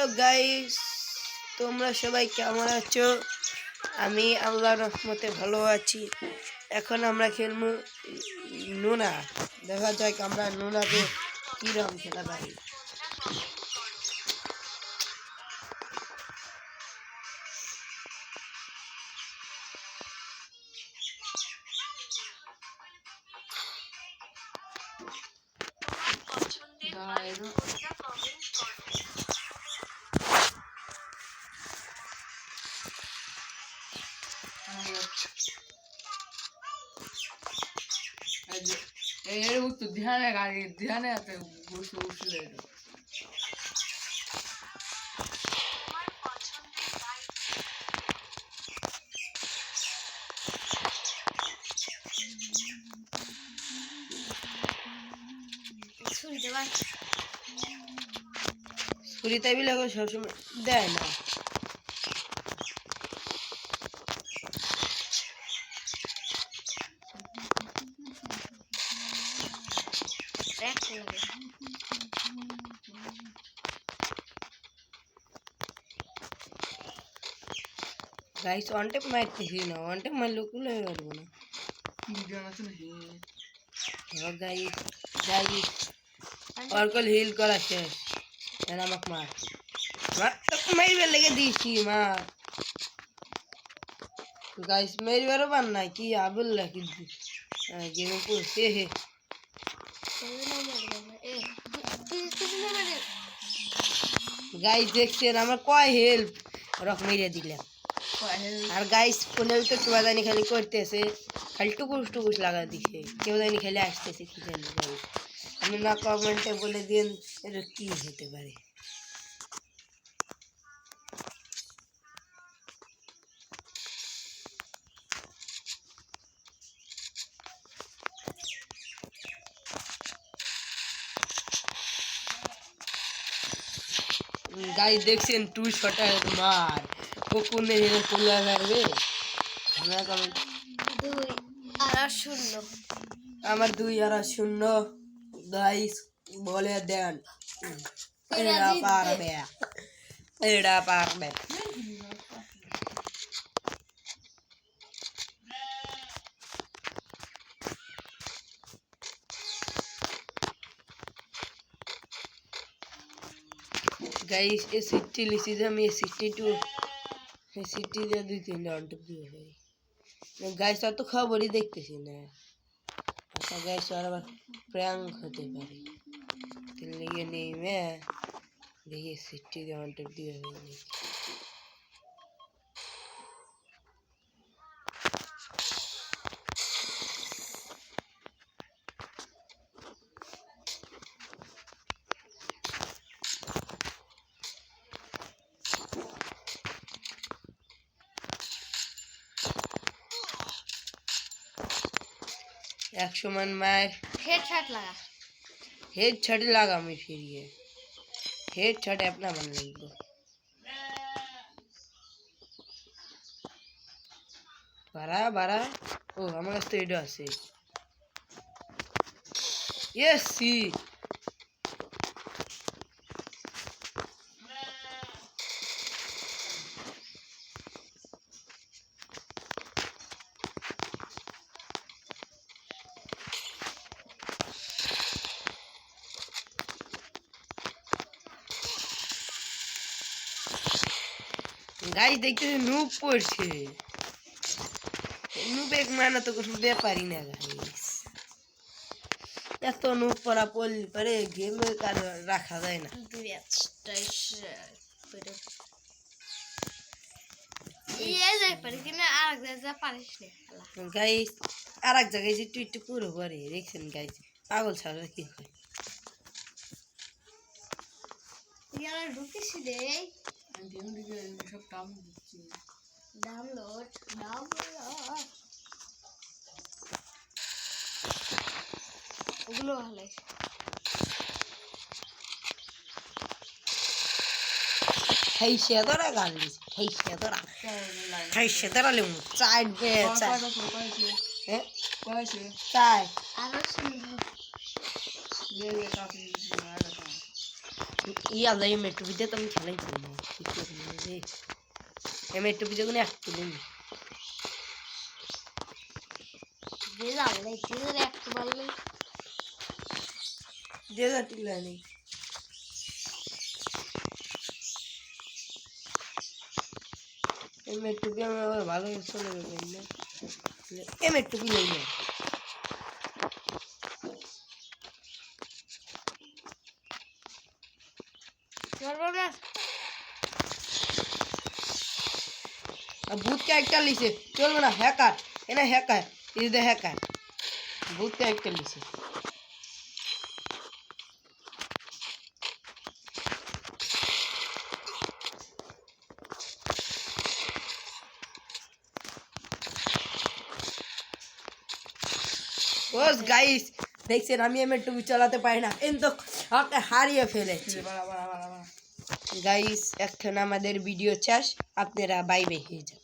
Hello guys, তোমরা সবাই কেমন আছো? আমি আল্লাহর রহমতে ভালো আছি। এখন আমরা খেলবো নুনা। দেখা যাক আমরা নুনাকে কিরম খেলা পারি। ধ্যানে গাড়ি ধ্যানে আছে বসে বসে ছুরিটা বিলে সবসময় দেয় না। গাইস ওয়ান টেপ মারতেছি না, ওয়ান টেপ মারলে কুলে পারবো না। গাইস গাইস অর্কল হিল করা শেষ। আমাকে মার মার মারবে লেগে দিয়েছি মার। গাইস মেরবারও পার নাই কি আবুল্লা কিন্তু গেমে পড়ছে। গাইস দেখছেন আমার কয় হেল্প রক মেরে দিলাম। আর গাইস ফোনে তো কেউ জানি খালি করতেছে, খালি টুকুস টুকুস লাগা দিছে, কেউ জানি খালি আসতেছে কি জানি। আমি না কমেন্টে বলে দিন এটা কি হতে পারে। গাইস দেখছেন টু শটার মার কোনে হেরে তুলা মারবে। আমার 2-0 গাইস বলে দেন এরা পারবে, এরা পারবে। গাইস এ সিটি লিসি যে আমি সিটি টু সিটি দিয়ে 2-3 রাউন্ড দিয়ে পারি। গাইস অত খবরই দেখতেছি না। আচ্ছা গাইস আর আবার প্র্যাঙ্ক হতে পারে, লিগে নেই মে দেখি সিটি রাউন্ড দিয়ে পারি। एक मन मार हेडशॉट लगा मैं फिर ये हेडशॉट अपना बन लेंगे। बारा बारा ओ हमारे तो एडो आसे यस सी गाइस देखते हैं नूब पड़ছে नूब एक माना तो कुछ ব্যাপারই না गाइस এত নূব পড়া পড়লি পরে গেমে কার রাখা যায় না। গাইস আর এক জায়গায় যে টুইট পুরো করে দেখছেন গাইস পাগল ছাড়া কি হয়। ঢুকেছি রে গেম দিকে সব টাম দিচ্ছি ডাউনলোড ওগুলো ভালো খাইছে তোরা গান দিছে খাইছে তোরা লেমু চাই বে চাই হ্যাঁ চাই আরো শুনবো আল্লাহ এই মেট্রো পিজা তো আমি খেলাই করি না এই মেট্রো পিজা কোনো একটু নেই যে টিলা নেই এই মেট্রো পি আমার আবার ভালো চলে যাবে না এই মেট্রো পি নেই না ভূত ক্যারেক্টার লিছে চলবে না হ্যাকার এনা হ্যাকার ইজ দ্য হ্যাকার ভূত ক্যারেক্টার লিছে ওস গাইস দেখছেন আমি মেট্রো চালাতে পারি না কিন্তু আমাকে হারিয়ে ফেলেছি গাইস এখন আমাদের ভিডিও শেষ আপনারা বাই বাই হয়ে যান